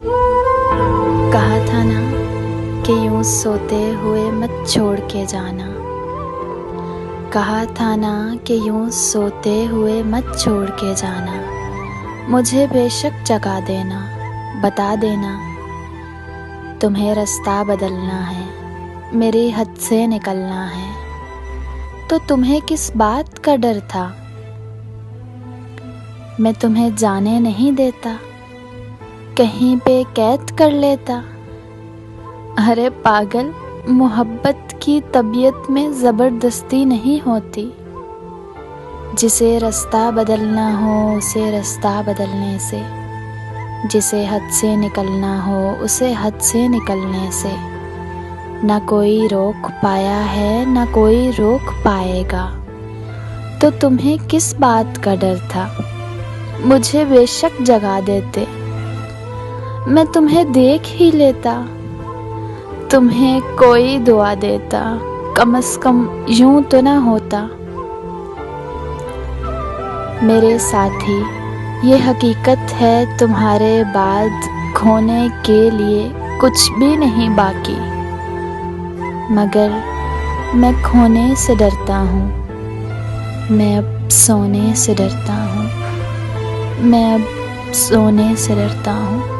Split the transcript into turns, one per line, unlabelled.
कहा था ना कि यूं सोते हुए मत छोड़ के जाना। कहा था ना कि यूं सोते हुए मत छोड़ के जाना। मुझे बेशक जगा देना, बता देना तुम्हें रास्ता बदलना है, मेरी हद से निकलना है। तो तुम्हें किस बात का डर था? मैं तुम्हें जाने नहीं देता, कहीं पे कैद कर लेता। अरे पागल, मोहब्बत की तबीयत में ज़बरदस्ती नहीं होती। जिसे रास्ता बदलना हो उसे रास्ता बदलने से, जिसे हद से निकलना हो उसे हद से निकलने से। ना कोई रोक पाया है ना कोई रोक पाएगा। तो तुम्हें किस बात का डर था? मुझे बेशक जगा देते, मैं तुम्हें देख ही लेता। तुम्हें कोई दुआ देता, कम से कम यूं तो ना होता। मेरे साथी, ये हकीकत है तुम्हारे बाद खोने के लिए कुछ भी नहीं बाकी। मगर मैं खोने से डरता हूँ, मैं अब सोने से डरता हूँ, मैं अब सोने से डरता हूँ।